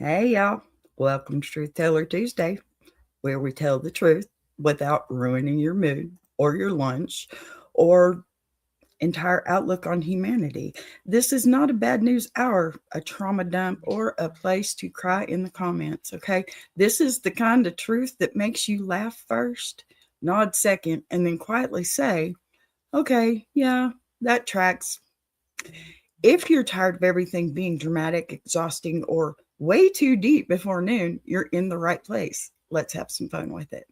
Hey, y'all. Welcome to Truth Teller Tuesday, where we tell the truth without ruining your mood or your lunch or entire outlook on humanity. This is not a bad news hour, a trauma dump, or a place to cry in the comments, okay? This is the kind of truth that makes you laugh first, nod second, and then quietly say, okay, yeah, that tracks. If you're tired of everything being dramatic, exhausting, or way too deep before noon, you're in the right place. Let's have some fun with it.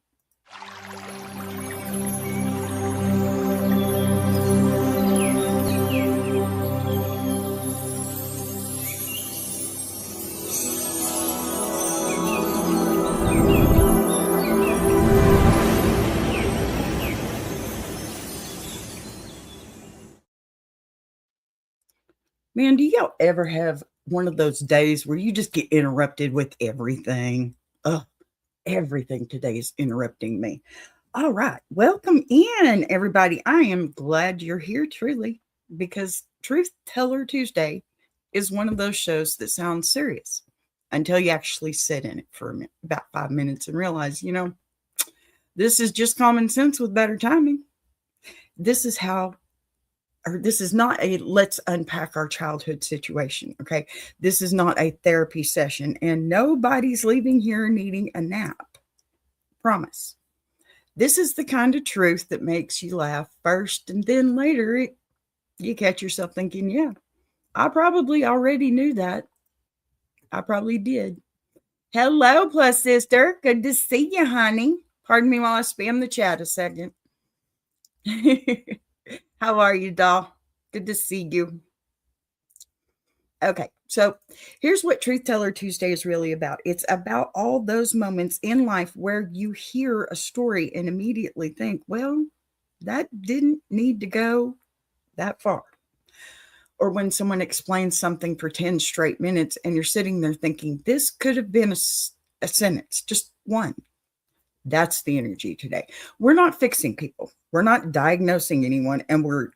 Man, do y'all ever have one of those days where you just get interrupted with everything? Ugh, everything today is interrupting me. All right, welcome in, everybody. I am glad you're here, truly, because Truth Teller Tuesday is one of those shows that sounds serious until you actually sit in it for about 5 minutes and realize, this is just common sense with better timing. This is how, or this is not a let's unpack our childhood situation. Okay. This is not a therapy session, and nobody's leaving here needing a nap. Promise. This is the kind of truth that makes you laugh first, and then later you catch yourself thinking, yeah, I probably already knew that. I probably did. Hello, plus sister. Good to see you, honey. Pardon me while I spam the chat a second. How are you, doll? Good to see you. Okay, so here's what Truth Teller Tuesday is really about. It's about all those moments in life where you hear a story and immediately think, well, that didn't need to go that far. Or when someone explains something for 10 straight minutes and you're sitting there thinking, this could have been a sentence, just one. That's the energy today. We're not fixing people. We're not diagnosing anyone. And we're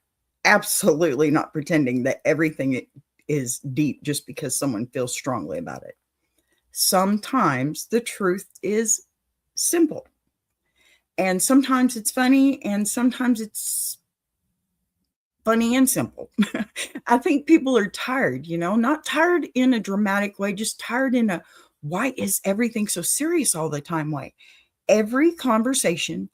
absolutely not pretending that everything is deep just because someone feels strongly about it. Sometimes the truth is simple. And sometimes it's funny. And sometimes it's funny and simple. I think people are tired, not tired in a dramatic way, just tired in a why is everything so serious all the time way. Every conversation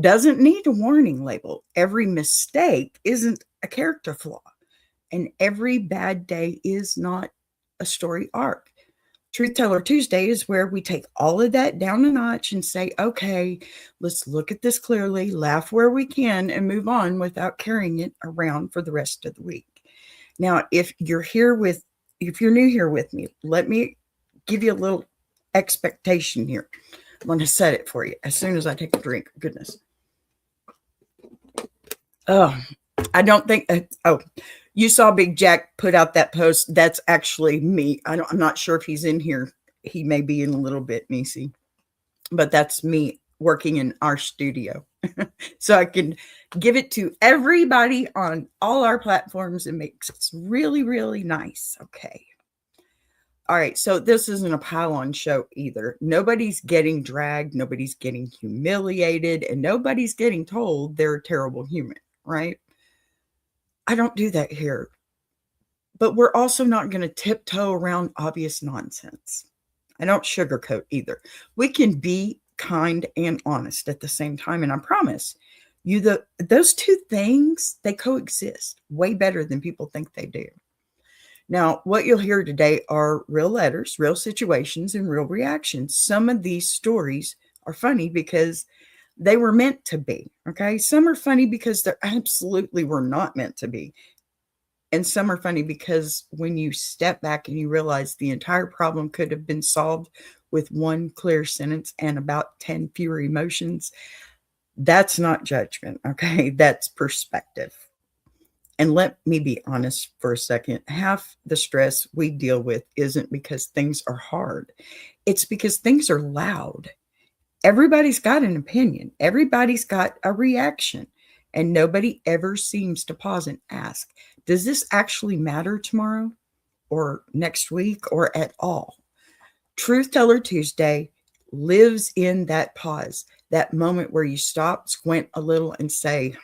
doesn't need a warning label. Every mistake isn't a character flaw. And every bad day is not a story arc. Truth Teller Tuesday is where we take all of that down a notch and say, okay, let's look at this clearly, laugh where we can, and move on without carrying it around for the rest of the week. Now, if you're new here with me, let me give you a little expectation here. I'm going to set it for you as soon as I take a drink. Goodness. Oh, I don't think. You saw Big Jack put out that post. That's actually me. I'm not sure if he's in here. He may be in a little bit, Nisi, but that's me working in our studio. So I can give it to everybody on all our platforms and makes it really, really nice. Okay. All right. So this isn't a pile-on show either. Nobody's getting dragged. Nobody's getting humiliated, and nobody's getting told they're a terrible human, right? I don't do that here. But we're also not going to tiptoe around obvious nonsense. I don't sugarcoat either. We can be kind and honest at the same time. And I promise you those two things, they coexist way better than people think they do. Now, what you'll hear today are real letters, real situations, and real reactions. Some of these stories are funny because they were meant to be, okay? Some are funny because they absolutely were not meant to be. And some are funny because when you step back and you realize the entire problem could have been solved with one clear sentence and about 10 fewer emotions, that's not judgment, okay? That's perspective. And let me be honest for a second. Half the stress we deal with isn't because things are hard. It's because things are loud. Everybody's got an opinion. Everybody's got a reaction. And nobody ever seems to pause and ask, does this actually matter tomorrow or next week or at all? Truth Teller Tuesday lives in that pause, that moment where you stop, squint a little, and say,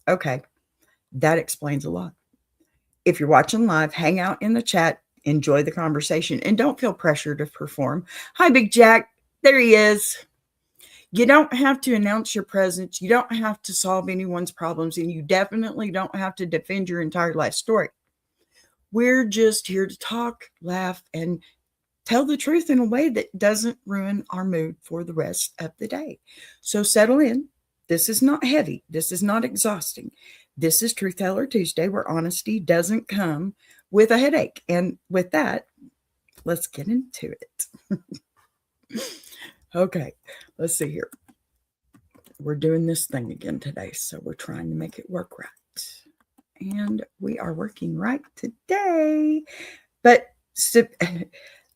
okay, that explains a lot. If you're watching live, hang out in the chat, enjoy the conversation, and don't feel pressure to perform. Hi, Big Jack. There he is. You don't have to announce your presence. You don't have to solve anyone's problems, and you definitely don't have to defend your entire life story. We're just here to talk, laugh, and tell the truth in a way that doesn't ruin our mood for the rest of the day. So settle in. This is not heavy. This is not exhausting. This is Truth Teller Tuesday, where honesty doesn't come with a headache. And with that, let's get into it. Okay, let's see here. We're doing this thing again today, so we're trying to make it work right. And we are working right today. But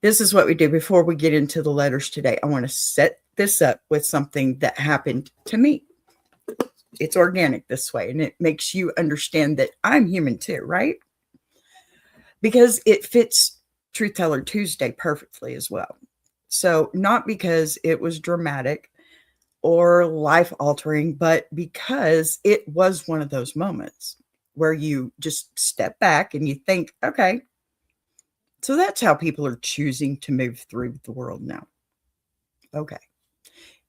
this is what we do before we get into the letters today. I want to set this up with something that happened to me. It's organic this way, and it makes you understand that I'm human too, right? Because it fits Truth Teller Tuesday perfectly as well. So not because it was dramatic or life-altering, but because it was one of those moments where you just step back and you think, okay, so that's how people are choosing to move through the world now. Okay.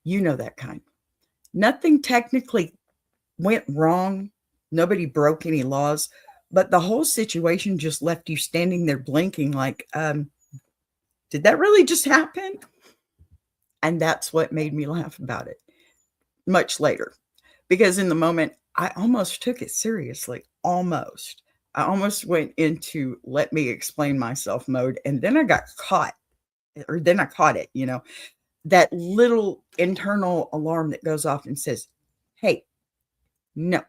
You know that kind. Nothing technically went wrong. Nobody broke any laws, but the whole situation just left you standing there blinking like, did that really just happen? And that's what made me laugh about it much later. Because in the moment, I almost took it seriously. Almost. I almost went into let me explain myself mode. And then I got caught, or then I caught it, that little internal alarm that goes off and says, hey, no,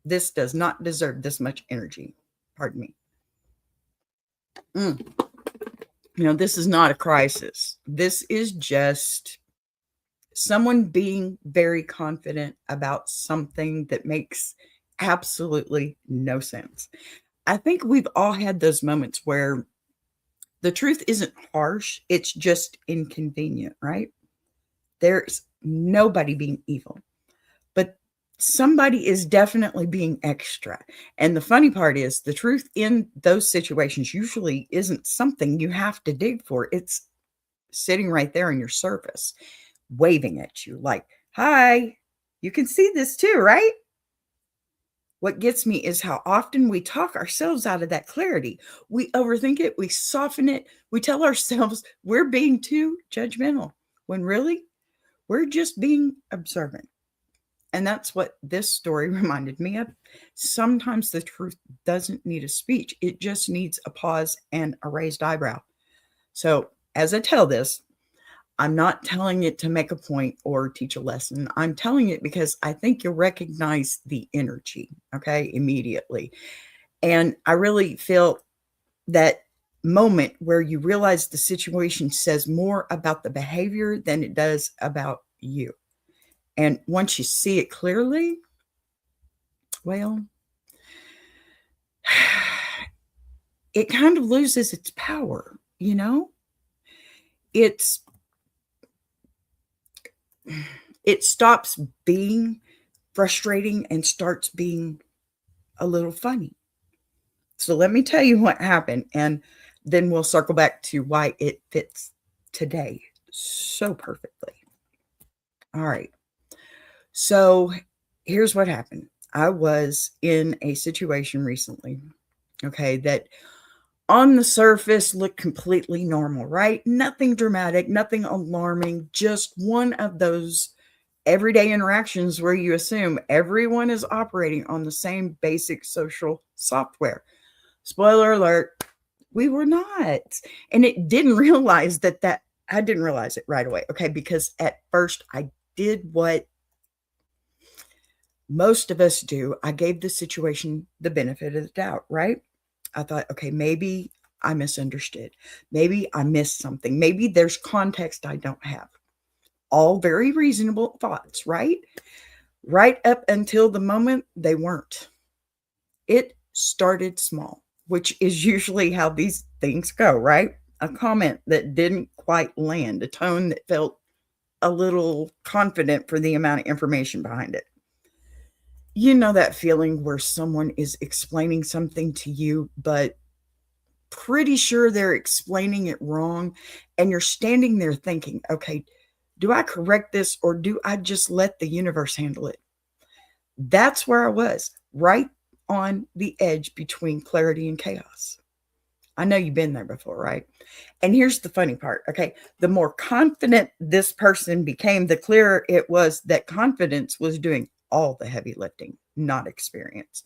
this does not deserve this much energy. Pardon me. This is not a crisis. This is just someone being very confident about something that makes absolutely no sense. I think we've all had those moments where the truth isn't harsh. It's just inconvenient, right? There's nobody being evil, but somebody is definitely being extra. And the funny part is the truth in those situations usually isn't something you have to dig for. It's sitting right there on your surface, waving at you like, hi, you can see this too, right? What gets me is how often we talk ourselves out of that clarity. We overthink it. We soften it. We tell ourselves we're being too judgmental when really we're just being observant. And that's what this story reminded me of. Sometimes the truth doesn't need a speech. It just needs a pause and a raised eyebrow. So as I tell this, I'm not telling it to make a point or teach a lesson. I'm telling it because I think you'll recognize the energy, okay, immediately. And I really feel that moment where you realize the situation says more about the behavior than it does about you. And once you see it clearly, well, it kind of loses its power, it stops being frustrating and starts being a little funny. So let me tell you what happened, and then we'll circle back to why it fits today so perfectly. All right. So here's what happened. I was in a situation recently, okay, that on the surface looked completely normal, right? Nothing dramatic, nothing alarming, just one of those everyday interactions where you assume everyone is operating on the same basic social software. Spoiler alert, we were not. And it didn't realize that I didn't realize it right away, okay? Because at first I did what most of us do. I gave the situation the benefit of the doubt, right? I thought, okay, maybe I misunderstood. Maybe I missed something. Maybe there's context I don't have. All very reasonable thoughts, right? Right up until the moment they weren't. It started small, which is usually how these things go, right? a comment that didn't quite land, a tone that felt a little confident for the amount of information behind it. You know that feeling where someone is explaining something to you, but pretty sure they're explaining it wrong, and you're standing there thinking, okay, do I correct this or do I just let the universe handle it? That's where I was, right on the edge between clarity and chaos. I know you've been there before, right? And here's the funny part, okay? The more confident this person became, the clearer it was that confidence was doing all the heavy lifting, not experience,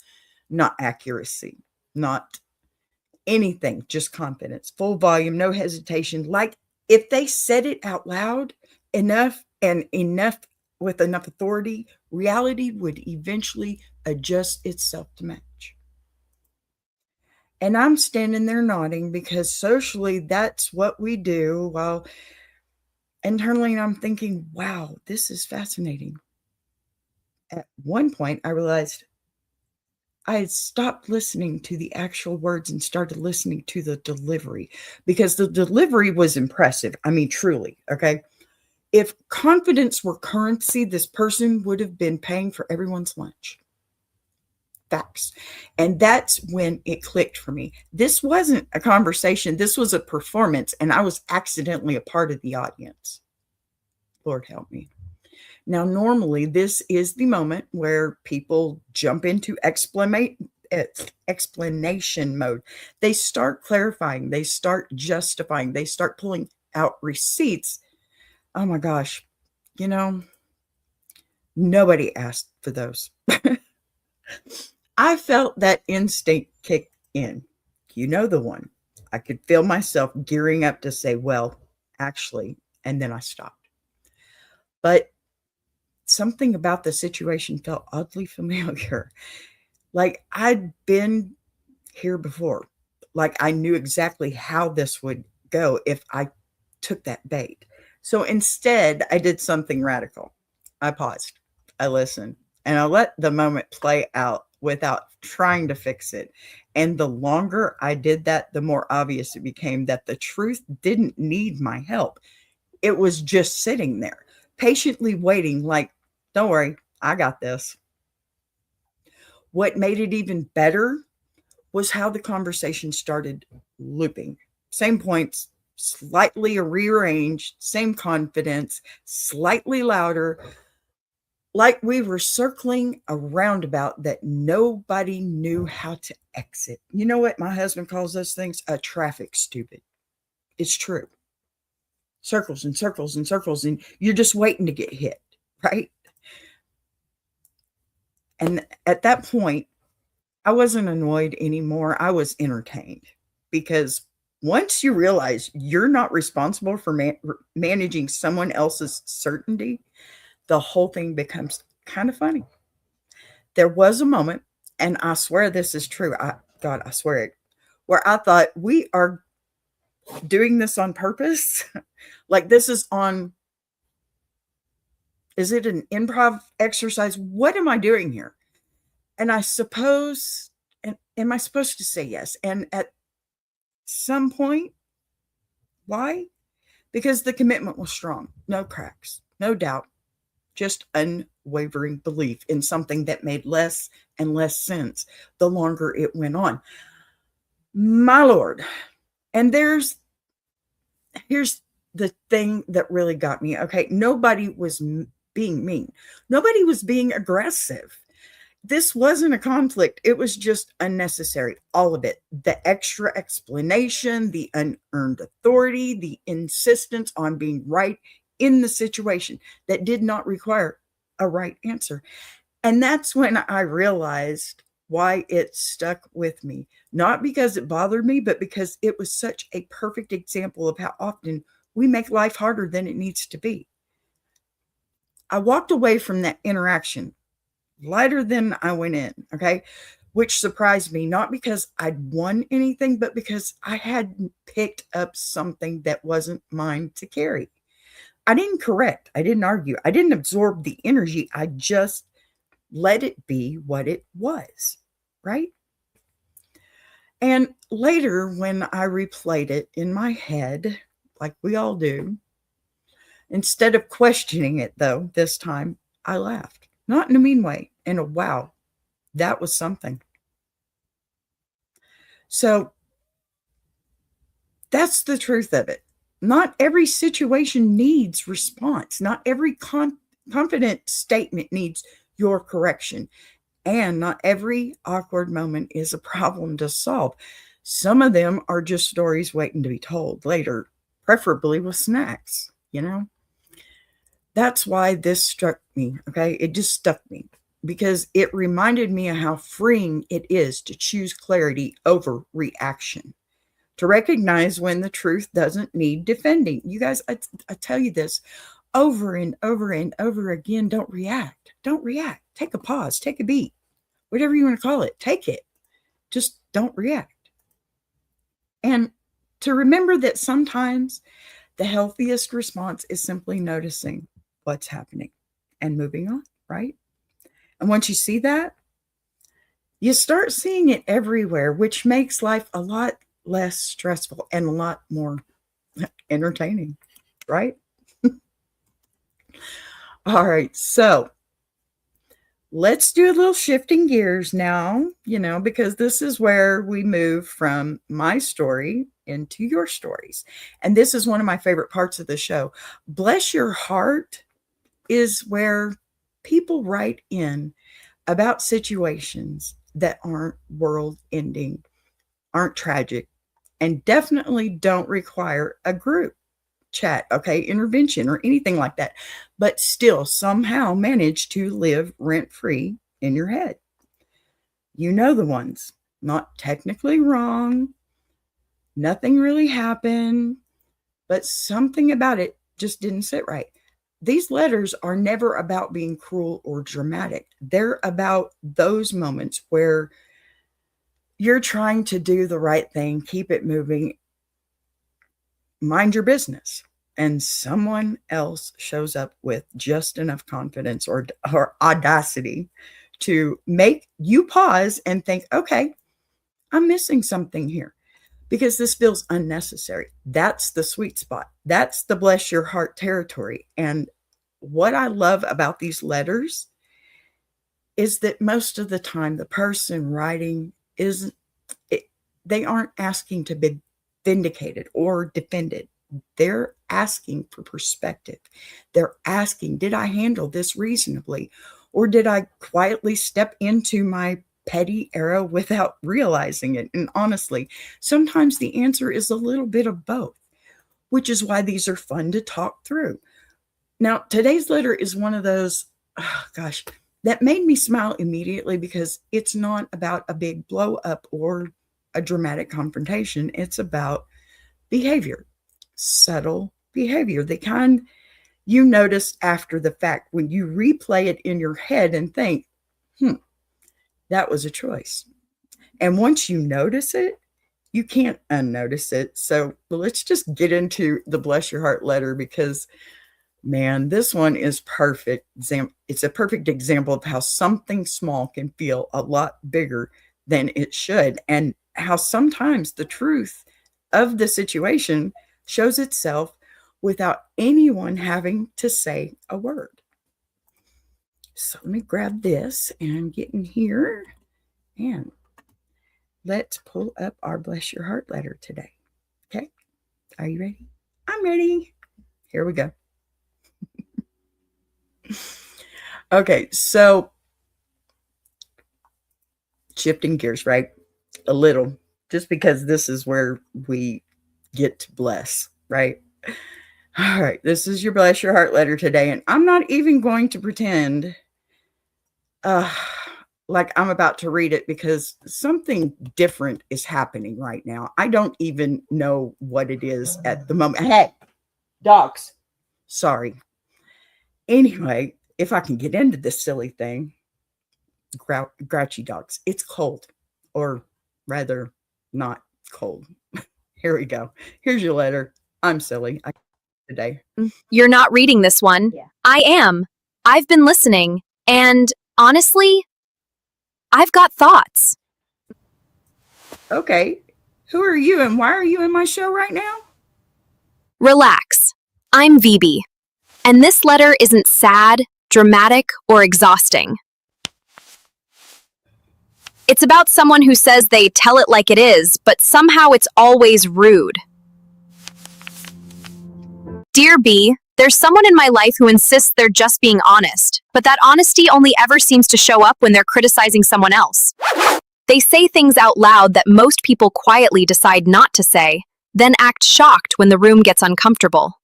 not accuracy, not anything, just confidence, full volume, no hesitation. Like if they said it out loud enough and enough with enough authority, reality would eventually adjust itself to match. And I'm standing there nodding because socially that's what we do. While internally I'm thinking, wow, this is fascinating. At one point, I realized I had stopped listening to the actual words and started listening to the delivery because the delivery was impressive. I mean, truly, okay? If confidence were currency, this person would have been paying for everyone's lunch. Facts. And that's when it clicked for me. This wasn't a conversation. This was a performance, and I was accidentally a part of the audience. Lord help me. Now, normally, this is the moment where people jump into explanation mode. They start clarifying. They start justifying. They start pulling out receipts. Oh my gosh. You know, nobody asked for those. I felt that instinct kick in. You know the one. I could feel myself gearing up to say, well, actually, and then I stopped. But something about the situation felt oddly familiar. Like I'd been here before. Like I knew exactly how this would go if I took that bait. So instead, I did something radical. I paused, I listened, and I let the moment play out without trying to fix it. And the longer I did that, the more obvious it became that the truth didn't need my help. It was just sitting there, patiently waiting, like, don't worry, I got this. What made it even better was how the conversation started looping. Same points, slightly rearranged, same confidence, slightly louder, like we were circling a roundabout that nobody knew how to exit. You know what my husband calls those things? A traffic stupid. It's true. Circles and circles and circles, and you're just waiting to get hit, right? And at that point, I wasn't annoyed anymore. I was entertained because once you realize you're not responsible for managing someone else's certainty, the whole thing becomes kind of funny. There was a moment, and I swear this is true. God, I swear it, where I thought we are doing this on purpose. Like this is on, is it an improv exercise? What am I doing here? And I suppose, am I supposed to say yes? And at some point, why? Because the commitment was strong. No cracks, no doubt, just unwavering belief in something that made less and less sense the longer it went on. My Lord. And here's the thing that really got me. Okay, nobody was being mean. Nobody was being aggressive. This wasn't a conflict. It was just unnecessary. All of it. The extra explanation, the unearned authority, the insistence on being right in the situation that did not require a right answer. And that's when I realized why it stuck with me. Not because it bothered me, but because it was such a perfect example of how often we make life harder than it needs to be. I walked away from that interaction lighter than I went in, okay? Which surprised me, not because I'd won anything, but because I had picked up something that wasn't mine to carry. I didn't correct. I didn't argue. I didn't absorb the energy. I just let it be what it was, right? And later, when I replayed it in my head, like we all do, instead of questioning it, though, this time I laughed. Not in a mean way, in a wow, that was something. So that's the truth of it. Not every situation needs response. Not every confident statement needs your correction. And not every awkward moment is a problem to solve. Some of them are just stories waiting to be told later, preferably with snacks, you know? That's why this struck me, okay? It just stuck me because it reminded me of how freeing it is to choose clarity over reaction, to recognize when the truth doesn't need defending. You guys, I tell you this over and over and over again. Don't react. Don't react. Take a pause. Take a beat. Whatever you want to call it, take it. Just don't react. And to remember that sometimes the healthiest response is simply noticing what's happening and moving on, right? And once you see that, you start seeing it everywhere, which makes life a lot less stressful and a lot more entertaining, right? All right, so let's do a little shifting gears now, because this is where we move from my story into your stories. And this is one of my favorite parts of the show. Bless Your Heart is where people write in about situations that aren't world ending, aren't tragic, and definitely don't require a group chat, okay, intervention or anything like that, but still somehow manage to live rent free in your head. You know the ones, not technically wrong, nothing really happened, but something about it just didn't sit right. These letters are never about being cruel or dramatic. They're about those moments where you're trying to do the right thing, keep it moving, mind your business, and someone else shows up with just enough confidence or audacity to make you pause and think, okay, I'm missing something here because this feels unnecessary. That's the sweet spot. That's the bless your heart territory. And what I love about these letters is that most of the time the person writing they aren't asking to be vindicated or defended. They're asking for perspective. They're asking, did I handle this reasonably? Or did I quietly step into my petty era without realizing it? And honestly, sometimes the answer is a little bit of both, which is why these are fun to talk through. Now, today's letter is one of those, that made me smile immediately because it's not about a big blow up or a dramatic confrontation. It's about behavior, subtle behavior, the kind you notice after the fact when you replay it in your head and think, that was a choice. And once you notice it, you can't unnotice it. So let's just get into the Bless Your Heart letter because, man, this one is perfect. It's a perfect example of how something small can feel a lot bigger than it should, and how sometimes the truth of the situation shows itself without anyone having to say a word. So let me grab this and get in here and let's pull up our Bless Your Heart letter today. Okay, are you ready? I'm ready. Here we go. Okay, so shifting gears, right? A little, just because this is where we get to bless, right? All right, this is your Bless Your Heart letter today, and I'm not even going to pretend like I'm about to read it because something different is happening right now. I don't even know what it is at the moment. Hey, dogs. Sorry. Anyway, if I can get into this silly thing, grouchy dogs. It's cold, or rather, not cold. Here we go. Here's your letter. I'm silly today. You're not reading this one. Yeah. I am. I've been listening. And honestly, I've got thoughts. Okay. Who are you and why are you in my show right now? Relax. I'm VB, and this letter isn't sad, dramatic, or exhausting. It's about someone who says they tell it like it is, but somehow it's always rude. Dear B, there's someone in my life who insists they're just being honest, but that honesty only ever seems to show up when they're criticizing someone else. They say things out loud that most people quietly decide not to say, then act shocked when the room gets uncomfortable.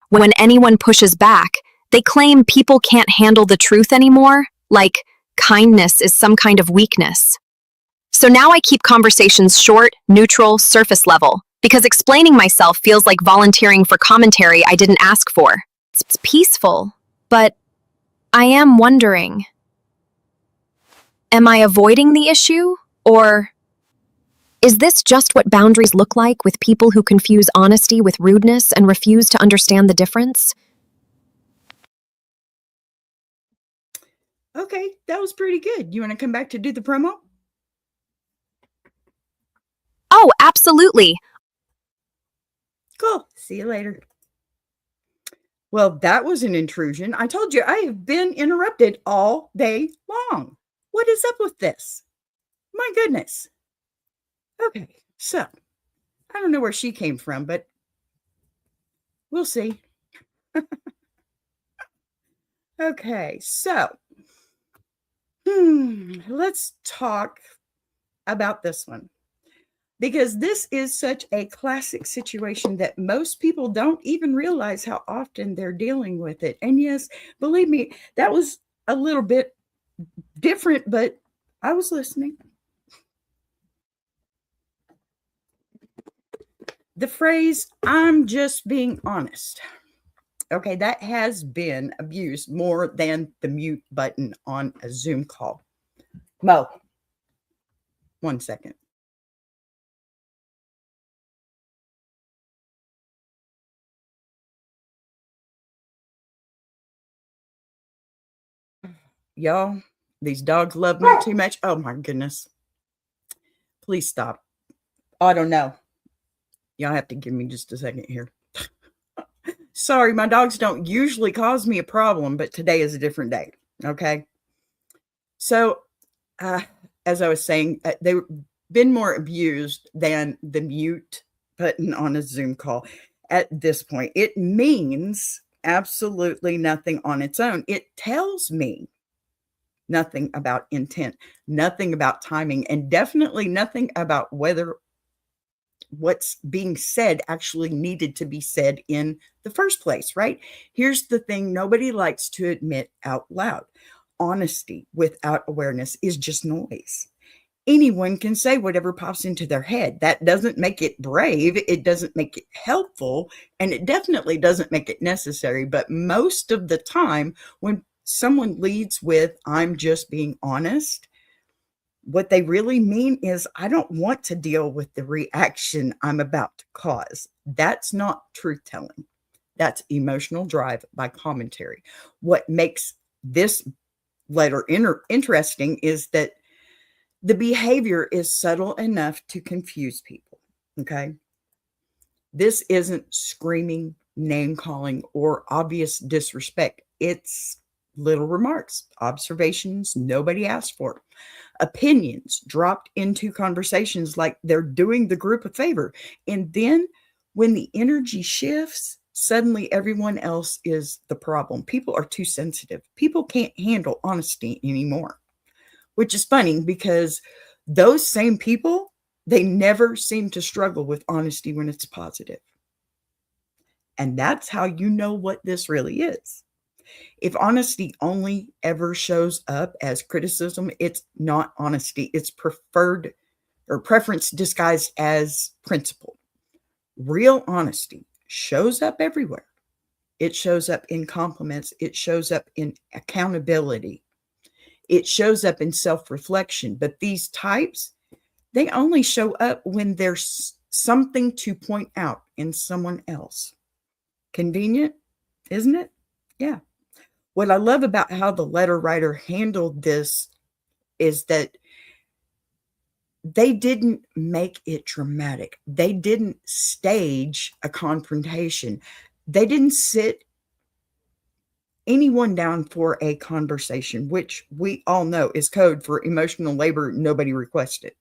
When anyone pushes back, they claim people can't handle the truth anymore, like kindness is some kind of weakness. So now I keep conversations short, neutral, surface level, because explaining myself feels like volunteering for commentary I didn't ask for. It's peaceful, but I am wondering, am I avoiding the issue, or is this just what boundaries look like with people who confuse honesty with rudeness and refuse to understand the difference? Okay, that was pretty good. You want to come back to do the promo? Oh, absolutely. Cool. See you later. Well, that was an intrusion. I told you I have been interrupted all day long. What is up with this? My goodness. Okay, so I don't know where she came from, but we'll see. Okay, so let's talk about this one, because this is such a classic situation that most people don't even realize how often they're dealing with it. And yes, believe me, that was a little bit different, but I was listening. The phrase, I'm just being honest. Okay, that has been abused more than the mute button on a Zoom call. Mo, 1 second. Y'all, these dogs love me too much. Oh my goodness. Please stop. I don't know. Y'all have to give me just a second here. Sorry, my dogs don't usually cause me a problem, but today is a different day. Okay. So, as I was saying, they've been more abused than the mute button on a Zoom call at this point. It means absolutely nothing on its own. It tells me nothing about intent, nothing about timing, and definitely nothing about whether what's being said actually needed to be said in the first place, right? Here's the thing nobody likes to admit out loud. Honesty without awareness is just noise. Anyone can say whatever pops into their head. That doesn't make it brave. It doesn't make it helpful. And it definitely doesn't make it necessary. But most of the time, when someone leads with, I'm just being honest, what they really mean is, I don't want to deal with the reaction I'm about to cause. That's not truth telling. That's emotional drive by commentary. What makes this letter interesting is that the behavior is subtle enough to confuse people. Okay. This isn't screaming, name calling, or obvious disrespect. It's little remarks, observations nobody asked for, opinions dropped into conversations like they're doing the group a favor. And then when the energy shifts, suddenly everyone else is the problem. People are too sensitive. People can't handle honesty anymore, which is funny because those same people, they never seem to struggle with honesty when it's positive. And that's how you know what this really is. If honesty only ever shows up as criticism, it's not honesty. It's preferred or preference disguised as principle. Real honesty shows up everywhere. It shows up in compliments. It shows up in accountability. It shows up in self-reflection. But these types, they only show up when there's something to point out in someone else. Convenient, isn't it? Yeah. What I love about how the letter writer handled this is that They didn't make it dramatic. They didn't stage a confrontation. They didn't sit anyone down for a conversation, which we all know is code for emotional labor nobody requested.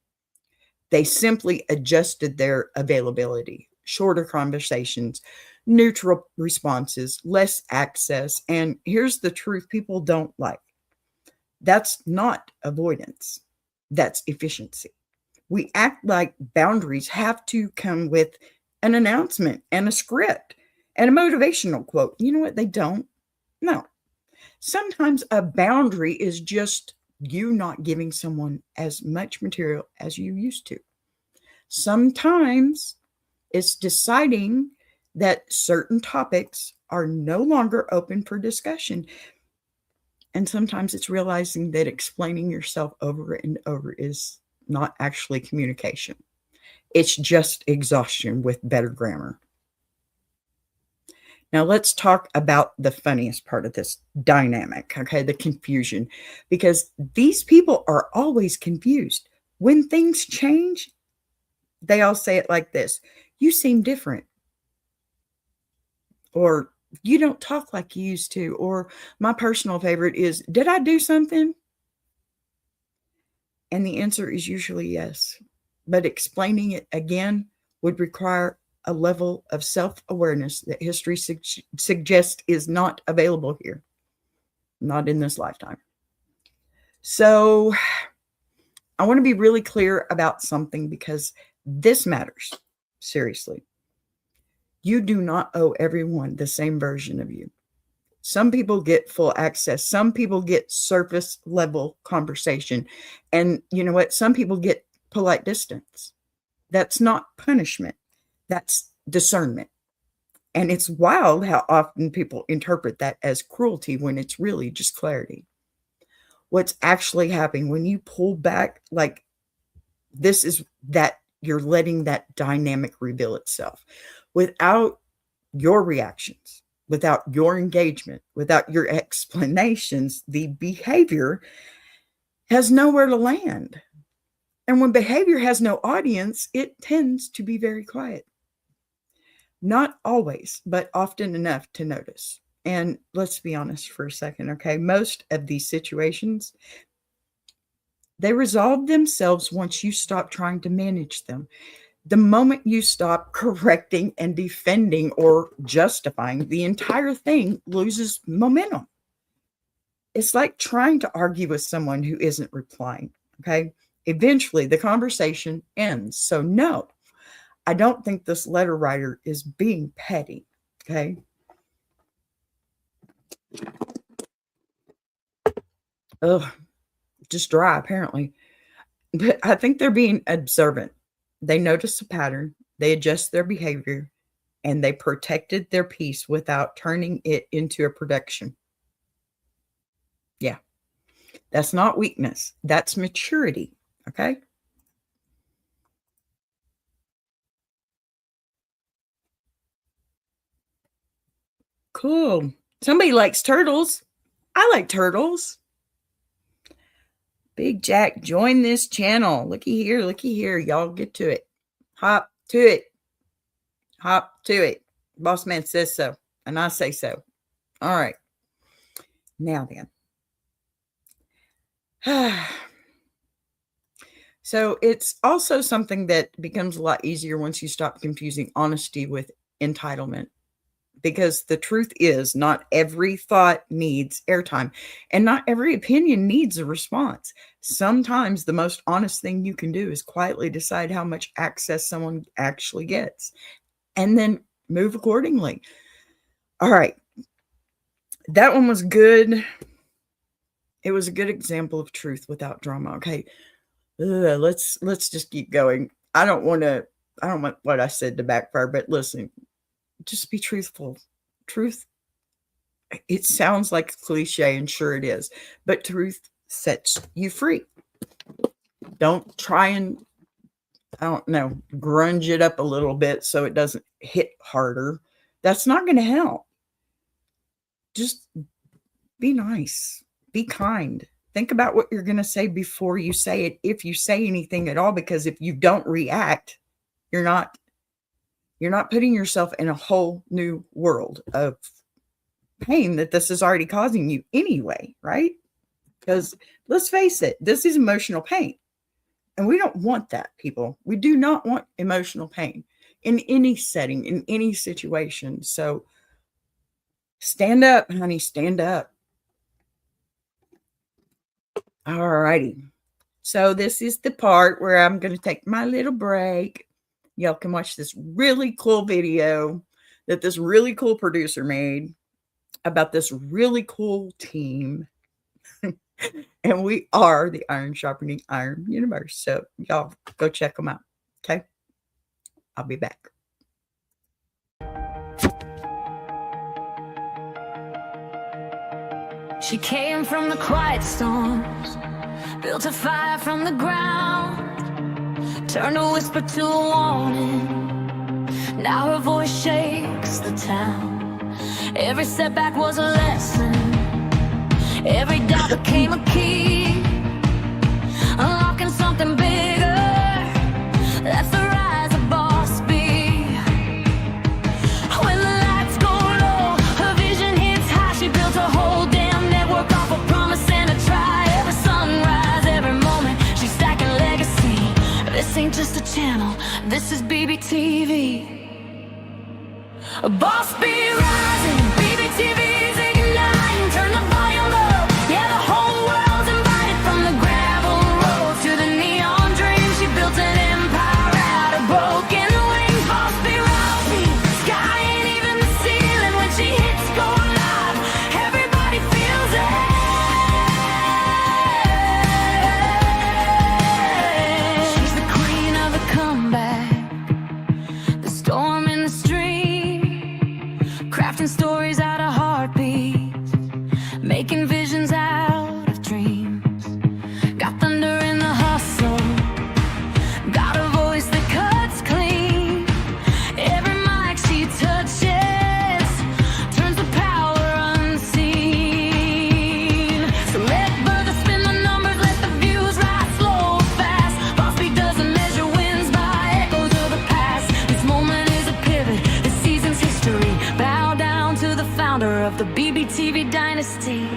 They simply adjusted their availability, shorter conversations, neutral responses, less access. And here's the truth people don't like: that's not avoidance, that's efficiency. We act like boundaries have to come with an announcement and a script and a motivational quote. You know what? They don't. No. Sometimes a boundary is just you not giving someone as much material as you used to. Sometimes it's deciding that certain topics are no longer open for discussion. And sometimes it's realizing that explaining yourself over and over is not actually communication. It's just exhaustion with better grammar. Now, let's talk about the funniest part of this dynamic, okay? The confusion, because these people are always confused. When things change, they all say it like this: you seem different, or you don't talk like you used to, or my personal favorite is, did I do something? And the answer is usually yes. But explaining it again would require a level of self-awareness that history suggests is not available here, not in this lifetime. So I want to be really clear about something, because this matters. Seriously. You do not owe everyone the same version of you. Some people get full access. Some people get surface level conversation. And you know what? Some people get polite distance. That's not punishment. That's discernment. And it's wild how often people interpret that as cruelty when it's really just clarity. What's actually happening when you pull back, like this, is that you're letting that dynamic reveal itself without your reactions, without your engagement, without your explanations. The behavior has nowhere to land. And when behavior has no audience, it tends to be very quiet. Not always, but often enough to notice. And let's be honest for a second, okay? Most of these situations, they resolve themselves once you stop trying to manage them. The moment you stop correcting and defending or justifying, the entire thing loses momentum. It's like trying to argue with someone who isn't replying, okay? Eventually, the conversation ends. So, no, I don't think this letter writer is being petty, okay? Ugh, just dry, apparently. But I think they're being observant. They notice a pattern, they adjust their behavior, and they protected their peace without turning it into a production. Yeah, that's not weakness. That's maturity, okay? Cool. Somebody likes turtles. I like turtles. Big Jack, join this channel. Looky here. Y'all get to it. Hop to it. Hop to it. Boss man says so, and I say so. All right. Now then. So it's also something that becomes a lot easier once you stop confusing honesty with entitlement. Because the truth is, not every thought needs airtime, and not every opinion needs a response. Sometimes the most honest thing you can do is quietly decide how much access someone actually gets, and then move accordingly. All right. That one was good. It was a good example of truth without drama. Okay. Let's just keep going. I don't want what I said to backfire, but listen, just be truthful. Truth, it sounds like a cliche, and sure it is, but truth sets you free. Don't try and, I don't know, grunge it up a little bit so it doesn't hit harder. That's not going to help. Just be nice, be kind, think about what you're going to say before you say it, if you say anything at all, because if you don't react, you're not putting yourself in a whole new world of pain that this is already causing you anyway, right? Because let's face it, this is emotional pain. And we don't want that, people. We do not want emotional pain in any setting, in any situation. So stand up, honey, stand up. All righty. So this is the part where I'm going to take my little break. Y'all can watch this really cool video that this really cool producer made about this really cool team. And we are the Iron Sharpening Iron Universe. So y'all go check them out. Okay. I'll be back. She came from the quiet storms, built a fire from the ground, turned a whisper to a warning. Now her voice shakes the town. Every setback was a lesson. Every doubt became a key, unlocking something bigger. That's the rise of Boss B. When the lights go low, her vision hits high. She built a whole damn network off a promise and a try. Every sunrise, every moment, she's stacking legacy. This ain't just a channel, this is BBTV. Boss B rising, BBTV's igniting. Turn the volume up, yeah, the whole world's invited. From the gravel road to the neon dream, she built an empire out of broken wings. Boss B rising, sky ain't even the ceiling. When she hits go live, everybody feels it. She's the queen of the comeback, the storm in the stream, crafting stories out of heartbeats, making visions out of dreams. Got thunder in the hustle, got a voice that cuts clean. Every mic she touches turns the power unseen. So let birds spin the numbers, let the views rise slow or fast. Boss B doesn't measure wins by echoes of the past. This moment is a pivot, this season's history. Bow down to the founder of the BBTV dynasty.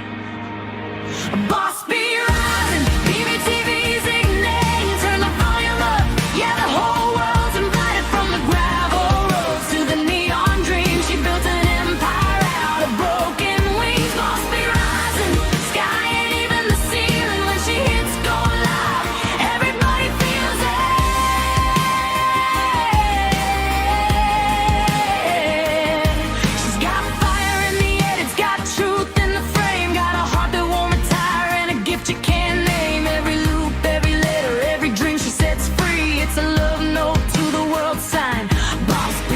Boss B rising, BBTV's igniting. Turn the volume up, yeah, the whole world's invited. From the gravel roads to the neon dream, she built an empire out of broken wings. Boss B rising, sky ain't even the ceiling. When she hits go live, everybody feels it. She's got fire in the head, it's got truth in the frame. Got a heart that won't retire and a gift you can't name. Every loop, every letter, every dream she sets free. It's a love note to the world sign, Boss B.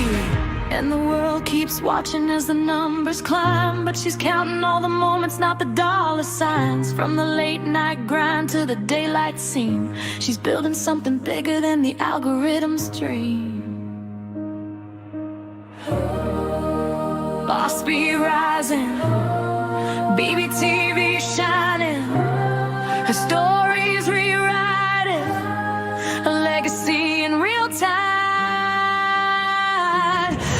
And the world keeps watching as the numbers climb, but she's counting all the moments, not the dollar signs. From the late night grind to the daylight scene, she's building something bigger than the algorithm's dream. Boss B rising, BBTV shining. Her story's rewriting, a legacy in real time.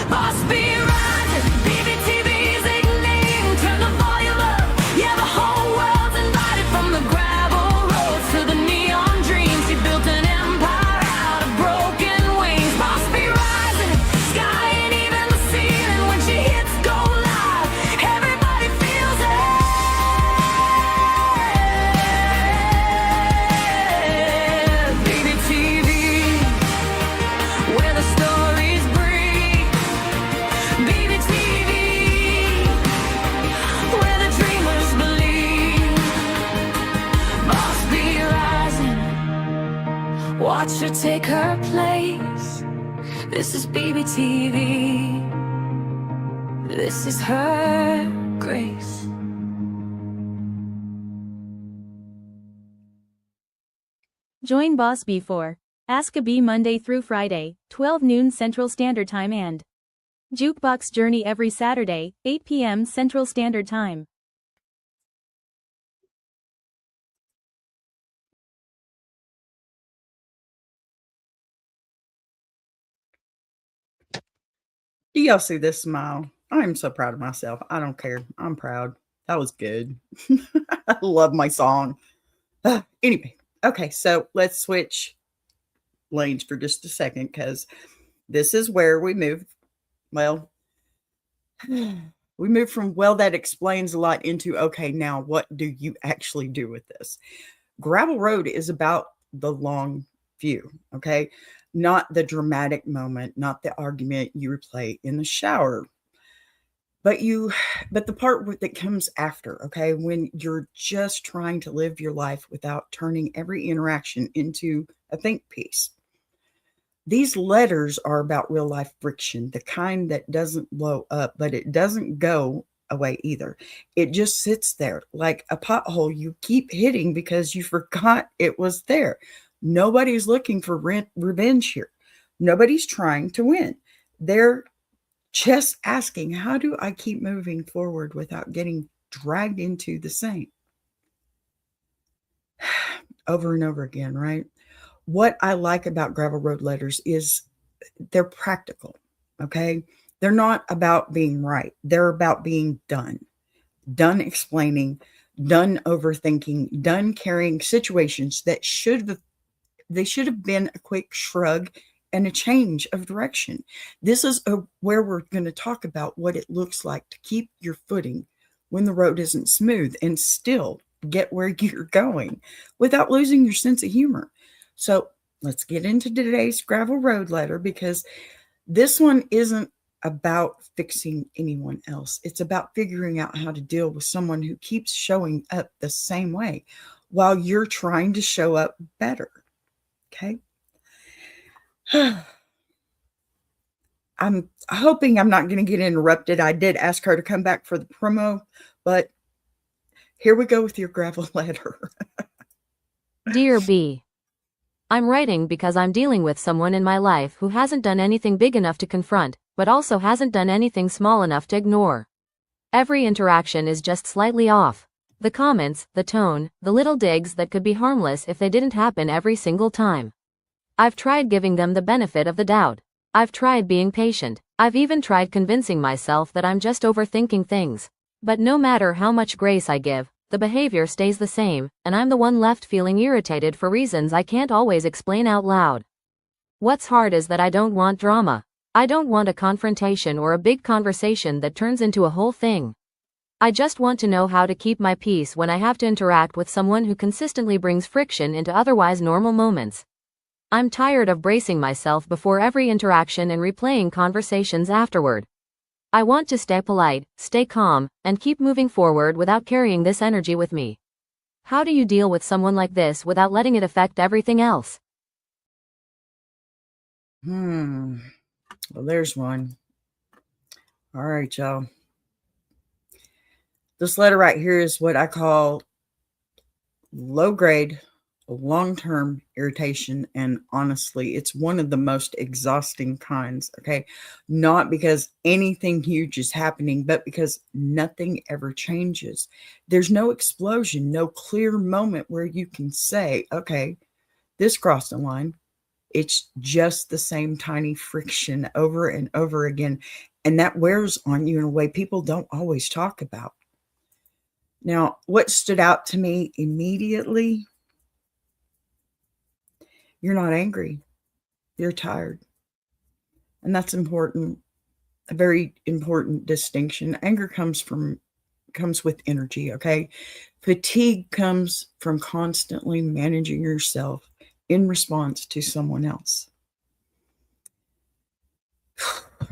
Boss B rising, BBTV's igniting. Turn the volume up, yeah, the whole world's invited. From the gravel roads to the neon dreams, she built an empire out of broken wings. Boss B rising, sky ain't even the ceiling. When she hits go live, everybody feels it. BBTV, where the stories breathe. BBTV, where the dreamers believe. Boss B rising, watch her take her place. This is BBTV, this is her grace. Join Boss B for Ask a Bee Monday through Friday, 12 noon Central Standard Time and Jukebox Journey every Saturday, 8 p.m. Central Standard Time. Do y'all see this smile? I'm so proud of myself. I don't care. I'm proud. That was good. I love my song. Anyway, okay, so let's switch lanes for just a second because this is where we move. Well, we move from, well, that explains a lot into, okay, now what do you actually do with this? Gravel Road is about the long view, okay? Not the dramatic moment, not the argument you replay in the shower, but the part that comes after, okay? When you're just trying to live your life without turning every interaction into a think piece. These letters are about real life friction, the kind that doesn't blow up, but it doesn't go away either. It just sits there like a pothole you keep hitting because you forgot it was there. Nobody's looking for revenge here. Nobody's trying to win. They're just asking, how do I keep moving forward without getting dragged into the same? Over and over again, right? What I like about Gravel Road letters is they're practical, okay? They're not about being right. They're about being done explaining, done overthinking, done carrying situations that should have been a quick shrug and a change of direction. This is where we're going to talk about what it looks like to keep your footing when the road isn't smooth and still get where you're going without losing your sense of humor. So let's get into today's Gravel Road letter, because this one isn't about fixing anyone else. It's about figuring out how to deal with someone who keeps showing up the same way while you're trying to show up better. Okay. I'm hoping I'm not going to get interrupted. I did ask her to come back for the promo, but here we go with your gravel letter. Dear B, I'm writing because I'm dealing with someone in my life who hasn't done anything big enough to confront, but also hasn't done anything small enough to ignore. Every interaction is just slightly off. The comments, the tone, the little digs that could be harmless if they didn't happen every single time. I've tried giving them the benefit of the doubt. I've tried being patient. I've even tried convincing myself that I'm just overthinking things. But no matter how much grace I give, the behavior stays the same, and I'm the one left feeling irritated for reasons I can't always explain out loud. What's hard is that I don't want drama. I don't want a confrontation or a big conversation that turns into a whole thing. I just want to know how to keep my peace when I have to interact with someone who consistently brings friction into otherwise normal moments. I'm tired of bracing myself before every interaction and replaying conversations afterward. I want to stay polite, stay calm, and keep moving forward without carrying this energy with me. How do you deal with someone like this without letting it affect everything else? Well, there's one. All right, y'all. This letter right here is what I call low grade, long-term irritation, and honestly, it's one of the most exhausting kinds, okay? Not because anything huge is happening, but because nothing ever changes. There's no explosion, no clear moment where you can say, okay, this crossed a line. It's just the same tiny friction over and over again, and that wears on you in a way people don't always talk about. Now, what stood out to me immediately: you're not angry. You're tired. And that's important. A very important distinction. Anger comes with energy, okay? Fatigue comes from constantly managing yourself in response to someone else.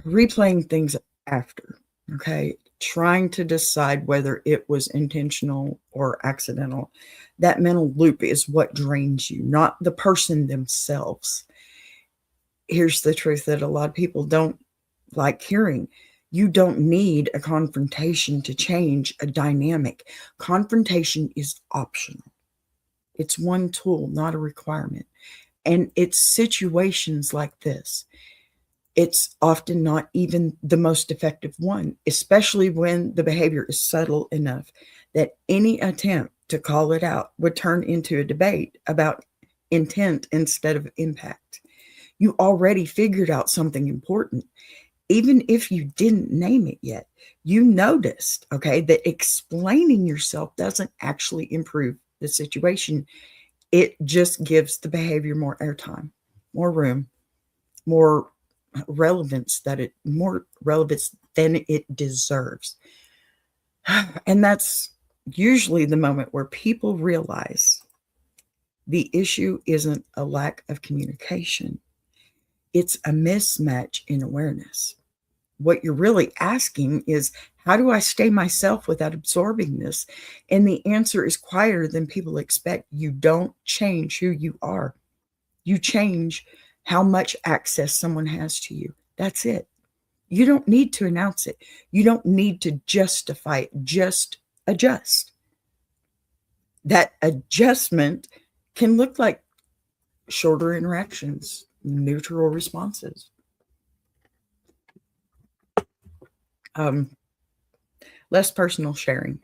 Replaying things after, okay? Trying to decide whether it was intentional or accidental. That mental loop is what drains you, not the person themselves. Here's the truth that a lot of people don't like hearing. You don't need a confrontation to change a dynamic. Confrontation is optional. It's one tool, not a requirement. And it's situations like this. It's often not even the most effective one, especially when the behavior is subtle enough that any attempt to call it out would turn into a debate about intent instead of impact. You already figured out something important. even if you didn't name it yet, you noticed, okay, that explaining yourself doesn't actually improve the situation. It just gives the behavior more airtime, more room, more relevance more relevance than it deserves. And that's usually the moment where people realize the issue isn't a lack of communication. It's a mismatch in awareness. What you're really asking is, how do I stay myself without absorbing this? And the answer is quieter than people expect. You don't change who you are. You change how much access someone has to you. That's it. You don't need to announce it. You don't need to justify it. Just adjust. That adjustment can look like shorter interactions, neutral responses, less personal sharing,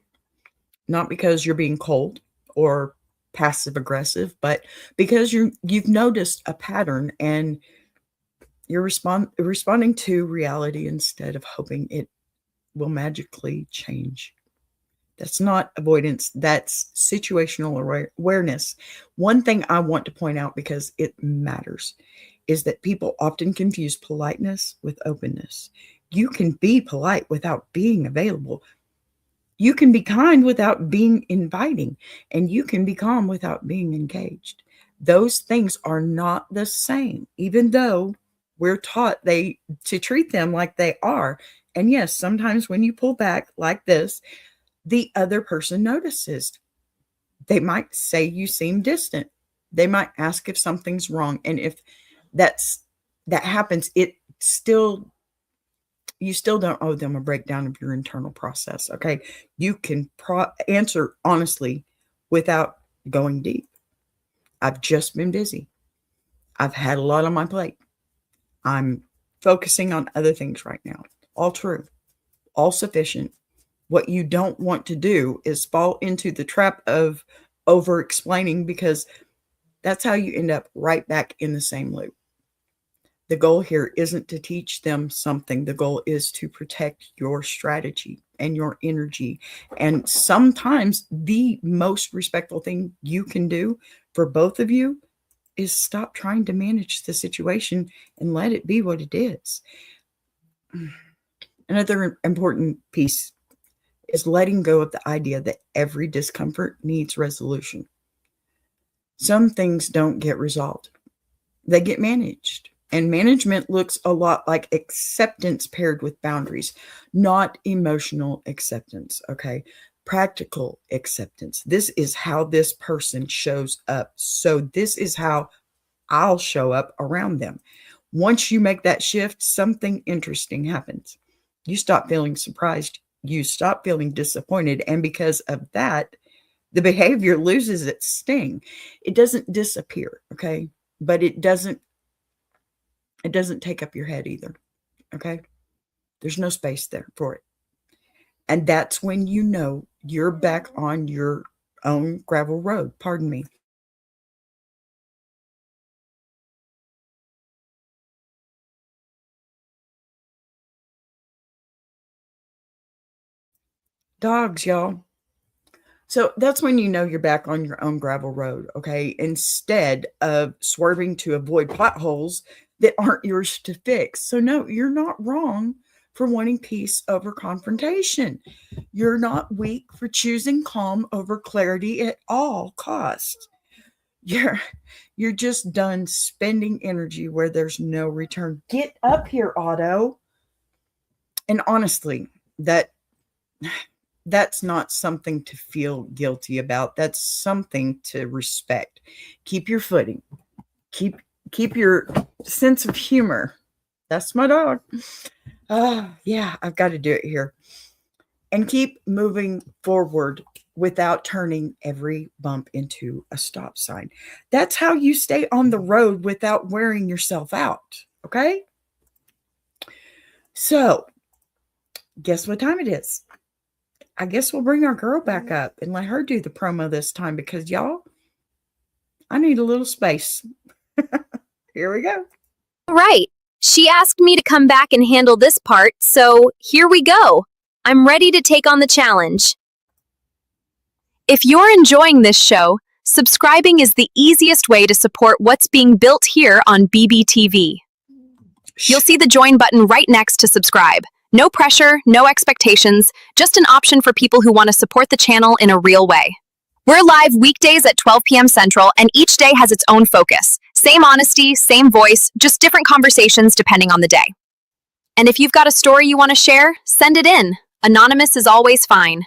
not because you're being cold or passive aggressive, but because you've noticed a pattern and you're responding to reality instead of hoping it will magically change. That's not avoidance. That's situational awareness. One thing I want to point out, because it matters, is that people often confuse politeness with openness. You can be polite without being available. You can be kind without being inviting, and you can be calm without being engaged. Those things are not the same, even though we're taught to treat them like they are. And yes, sometimes when you pull back like this, the other person notices. They might say you seem distant. They might ask if something's wrong. And if that happens, you still don't owe them a breakdown of your internal process. Okay. You can answer honestly without going deep. I've just been busy. I've had a lot on my plate. I'm focusing on other things right now. All true, all sufficient. What you don't want to do is fall into the trap of over explaining, because that's how you end up right back in the same loop. The goal here isn't to teach them something. The goal is to protect your strategy and your energy. And sometimes the most respectful thing you can do for both of you is stop trying to manage the situation and let it be what it is. Another important piece is letting go of the idea that every discomfort needs resolution. Some things don't get resolved. They get managed. And management looks a lot like acceptance paired with boundaries, not emotional acceptance, okay? Practical acceptance. This is how this person shows up. So this is how I'll show up around them. Once you make that shift, something interesting happens. You stop feeling surprised. You stop feeling disappointed. And because of that, the behavior loses its sting. It doesn't disappear, okay? But it doesn't take up your head either, okay? There's no space there for it. And that's when you know you're back on your own gravel road. Pardon me. Dogs, y'all. So that's when you know you're back on your own gravel road, okay? Instead of swerving to avoid potholes that aren't yours to fix. So no, you're not wrong for wanting peace over confrontation. You're not weak for choosing calm over clarity at all costs. You're just done spending energy where there's no return. Get up here, Otto. And honestly, that's not something to feel guilty about. That's something to respect. Keep your footing. Keep your sense of humor. That's my dog. Yeah, I've got to do it here. And keep moving forward without turning every bump into a stop sign. That's how you stay on the road without wearing yourself out. Okay? So, guess what time it is? I guess we'll bring our girl back up and let her do the promo this time, because y'all, I need a little space. Here we go. Right. She asked me to come back and handle this part, so here we go. I'm ready to take on the challenge. If you're enjoying this show, subscribing is the easiest way to support what's being built here on BBTV. You'll see the join button right next to subscribe. No pressure, no expectations, just an option for people who want to support the channel in a real way. We're live weekdays at 12 p.m. Central, and each day has its own focus. Same honesty, same voice, just different conversations depending on the day. And if you've got a story you want to share, send it in. Anonymous is always fine.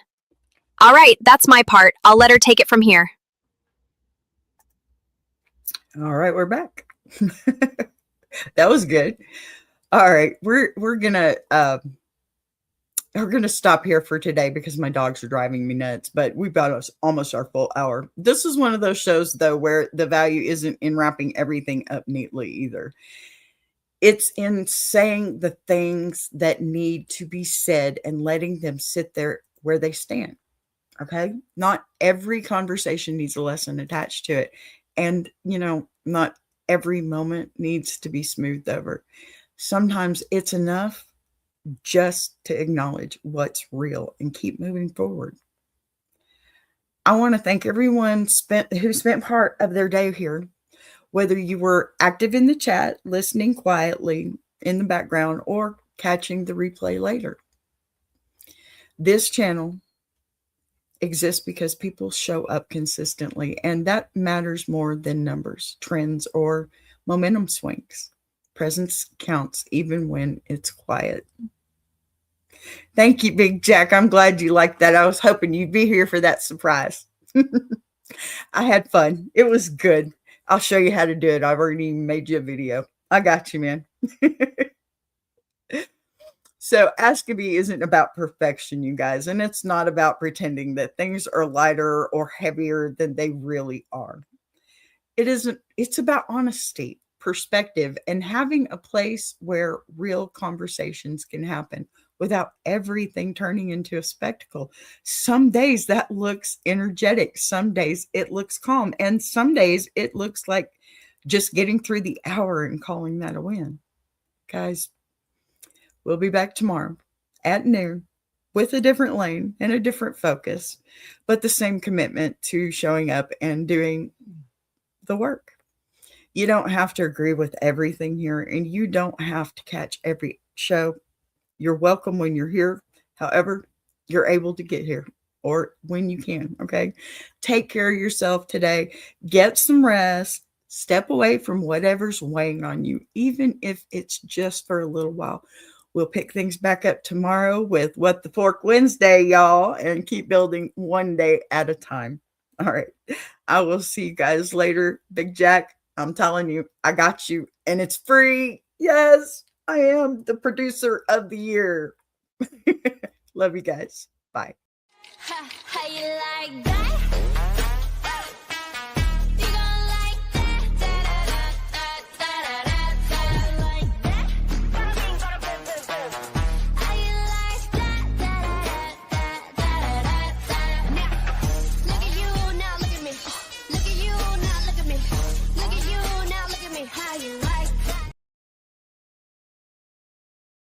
All right, that's my part. I'll let her take it from here. All right, we're back. That was good. All right, we're gonna stop here for today because my dogs are driving me nuts. But we've got us almost our full hour. This is one of those shows though where the value isn't in wrapping everything up neatly either. It's in saying the things that need to be said and letting them sit there where they stand. Okay. Not every conversation needs a lesson attached to it. And, not every moment needs to be smoothed over. Sometimes it's enough just to acknowledge what's real and keep moving forward. I want to thank everyone who spent part of their day here, whether you were active in the chat, listening quietly in the background, or catching the replay later. This channel exists because people show up consistently, and that matters more than numbers, trends, or momentum swings. Presence counts even when it's quiet. Thank you, Big Jack. I'm glad you liked that. I was hoping you'd be here for that surprise. I had fun. It was good. I'll show you how to do it. I've already made you a video. I got you, man. So Ask a Bee isn't about perfection, you guys, and it's not about pretending that things are lighter or heavier than they really are. It's about honesty, perspective, and having a place where real conversations can happen without everything turning into a spectacle. Some days that looks energetic, some days it looks calm, and some days it looks like just getting through the hour and calling that a win. Guys, we'll be back tomorrow at noon with a different lane and a different focus, but the same commitment to showing up and doing the work. You don't have to agree with everything here, and you don't have to catch every show. You're welcome when you're here. However, you're able to get here, or when you can, okay? Take care of yourself today. Get some rest. Step away from whatever's weighing on you, even if it's just for a little while. We'll pick things back up tomorrow with What the Fork Wednesday, y'all, and keep building one day at a time. All right. I will see you guys later. Big Jack, I'm telling you, I got you, and it's free. Yes, I am the producer of the year. Love you guys. Bye. How you like